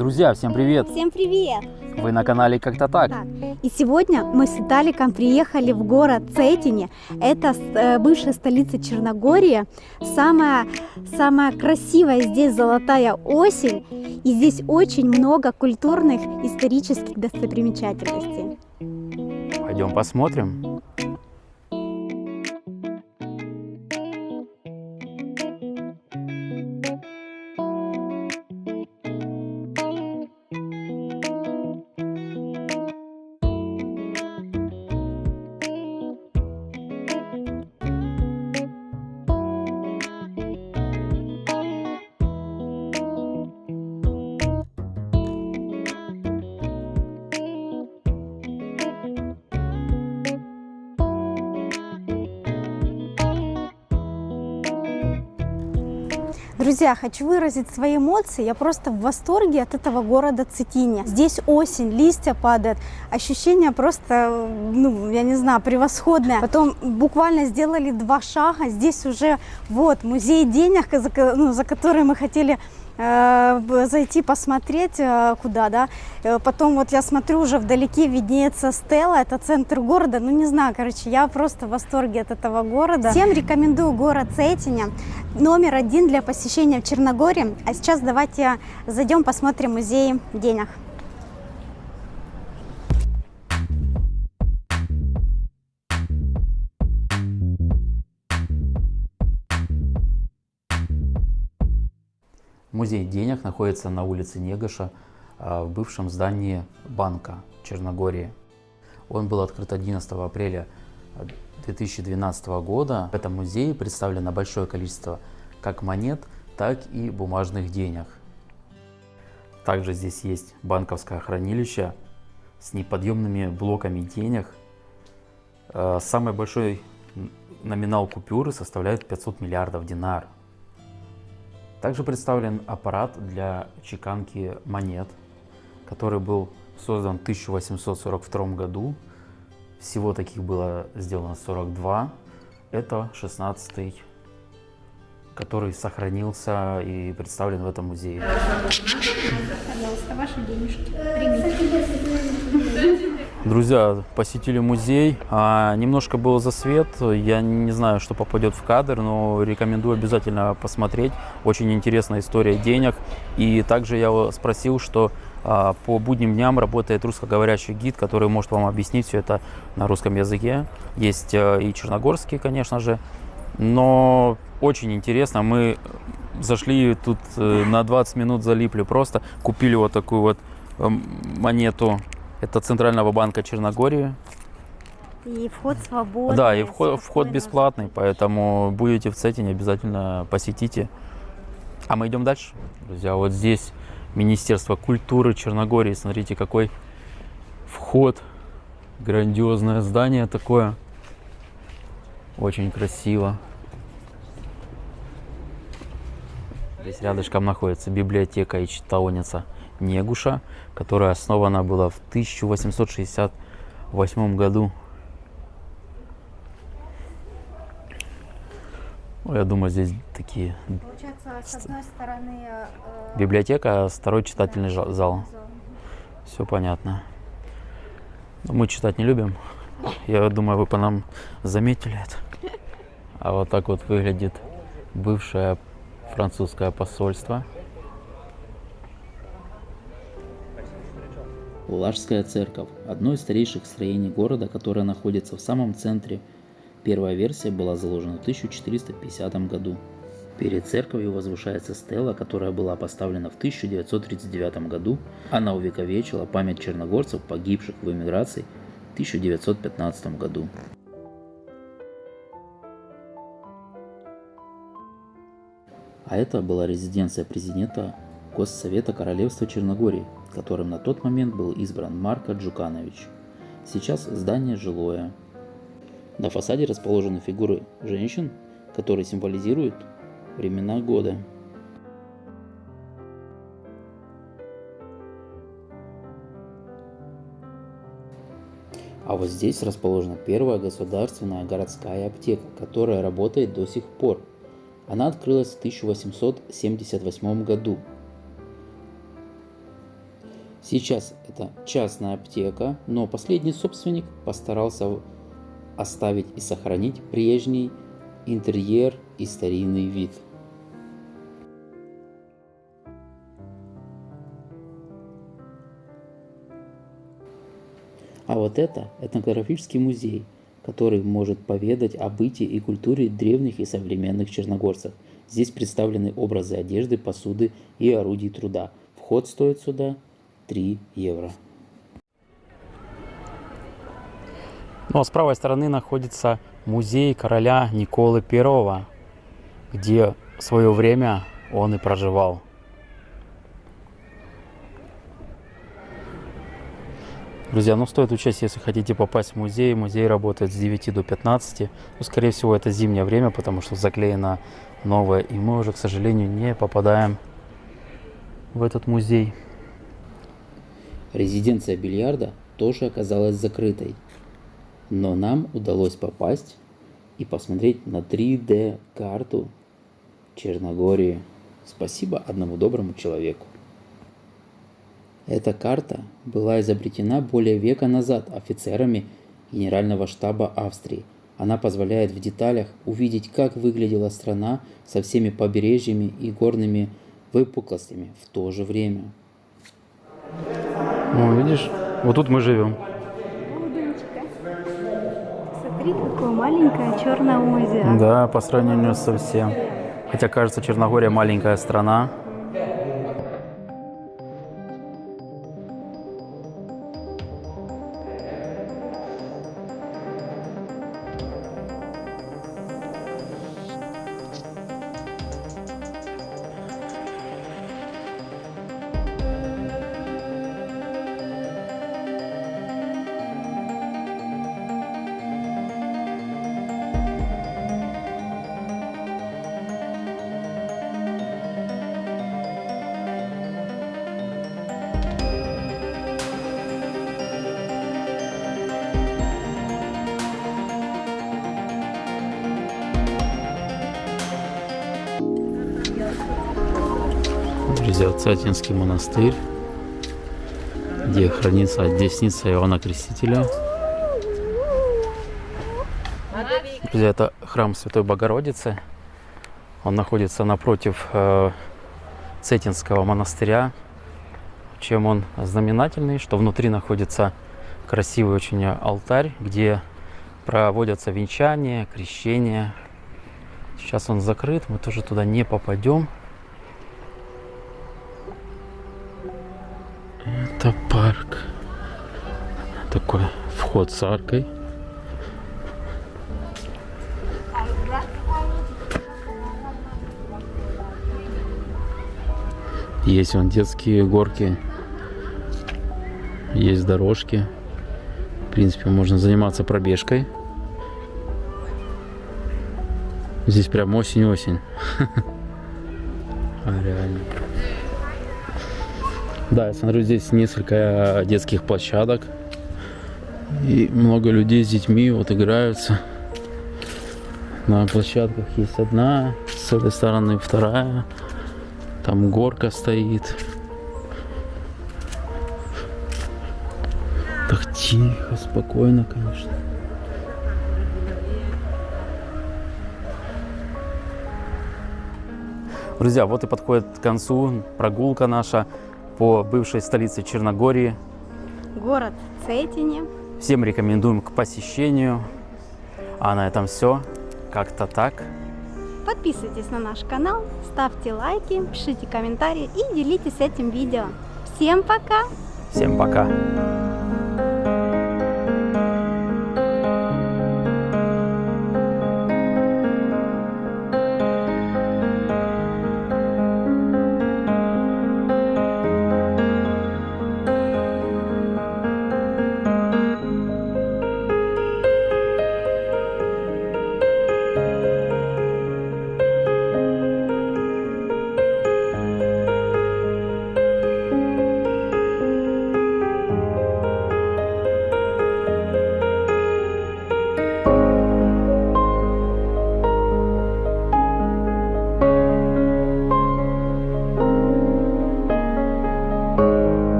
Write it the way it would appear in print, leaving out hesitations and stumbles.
Друзья, всем привет! Всем привет! Вы на канале Как-то так. И сегодня мы с Виталиком приехали в город Цетине. Это бывшая столица Черногории. Самая красивая здесь золотая осень. И здесь очень много культурных, исторических достопримечательностей. Пойдем посмотрим. Друзья, хочу выразить свои эмоции. Я просто в восторге от этого города Цетине. Здесь осень, листья падают. Ощущение просто, я не знаю, превосходное. Потом буквально сделали 2 шага. Здесь уже вот музей денег, за который мы хотели зайти посмотреть куда, да. Потом вот я смотрю, уже вдалеке виднеется Стелла, это центр города. Не знаю, короче, я просто в восторге от этого города. Всем рекомендую город Цетине. Номер 1 для посещения в Черногории. А сейчас давайте зайдем, посмотрим музей денег. Музей денег находится на улице Негоша, в бывшем здании Банка Черногории. Он был открыт 11 апреля 2012 года. В этом музее представлено большое количество как монет, так и бумажных денег. Также здесь есть банковское хранилище с неподъемными блоками денег. Самый большой номинал купюры составляет 500 миллиардов динар. Также представлен аппарат для чеканки монет, который был создан в 1842 году. Всего таких было сделано 42. Это 16-й, который сохранился и представлен в этом музее. Пожалуйста, ваши денежки. Примите. Друзья, посетили музей. Немножко был засвет. Я не знаю, что попадет в кадр, но рекомендую обязательно посмотреть. Очень интересная история денег. И также я спросил, что по будним дням работает русскоговорящий гид, который может вам объяснить все это на русском языке. Есть и черногорский, конечно же. Но очень интересно. Мы зашли тут на 20 минут, залипли просто. Купили вот такую вот монету. Это Центрального банка Черногории. И вход свободный. Да, и вход бесплатный, поэтому будете в Цетине, обязательно посетите. А мы идем дальше. Друзья, вот здесь Министерство культуры Черногории. Смотрите, какой вход. Грандиозное здание такое. Очень красиво. Здесь рядышком находится библиотека и читальница Негуша, которая основана была в 1868 году. Я думаю, здесь такие... Получается, с одной стороны... библиотека, а с второй читательный зал. Все понятно. Но мы читать не любим. Я думаю, вы по нам заметили это. А вот так вот выглядит бывшее французское посольство. Лажская церковь – одно из старейших строений города, которое находится в самом центре. Первая версия была заложена в 1450 году. Перед церковью возвышается стела, которая была поставлена в 1939 году. Она увековечила память черногорцев, погибших в эмиграции в 1915 году. А это была резиденция президента Госсовета Королевства Черногории, которым на тот момент был избран Марко Джуканович. Сейчас здание жилое. На фасаде расположены фигуры женщин, которые символизируют времена года. А вот здесь расположена первая государственная городская аптека, которая работает до сих пор. Она открылась в 1878 году. Сейчас это частная аптека, но последний собственник постарался оставить и сохранить прежний интерьер и старинный вид. А вот это этнографический музей, который может поведать о быте и культуре древних и современных черногорцев. Здесь представлены образы одежды, посуды и орудий труда. Вход стоит сюда 3 евро. Ну а с правой стороны находится музей короля Николы I, где в свое время он и проживал. Друзья, ну стоит учесть, если хотите попасть в музей. Музей работает с 9 до 15. Ну, скорее всего, это зимнее время, потому что заклеено новое. И мы уже, к сожалению, не попадаем в этот музей. Резиденция бильярда тоже оказалась закрытой. Но нам удалось попасть и посмотреть на 3D-карту Черногории. Спасибо одному доброму человеку. Эта карта была изобретена более века назад офицерами Генерального штаба Австрии. Она позволяет в деталях увидеть, как выглядела страна со всеми побережьями и горными выпуклостями в то же время. Ну, видишь, вот тут мы живем. Смотри, какое маленькое черное озеро. Да, по сравнению со всем. Хотя, кажется, Черногория маленькая страна. Друзья, Цятинский монастырь, где хранится десница Иоанна Крестителя. Друзья, это храм Святой Богородицы. Он находится напротив Цятинского монастыря. Чем он знаменательный, что внутри находится красивый очень алтарь, где проводятся венчания, крещения. Сейчас он закрыт, мы тоже туда не попадем. Это парк. Такой вход с аркой. Есть вон детские горки. Есть дорожки. В принципе, можно заниматься пробежкой. Здесь прям осень-осень. Реально. Да, я смотрю, здесь несколько детских площадок. И много людей с детьми вот играются. На площадках есть одна, с этой стороны вторая. Там горка стоит. Так тихо, спокойно, конечно. Друзья, вот и подходит к концу прогулка наша по бывшей столице Черногории. Город Цетине. Всем рекомендуем к посещению. А на этом все. Как-то так. Подписывайтесь на наш канал, ставьте лайки, пишите комментарии и делитесь этим видео. Всем пока! Всем пока!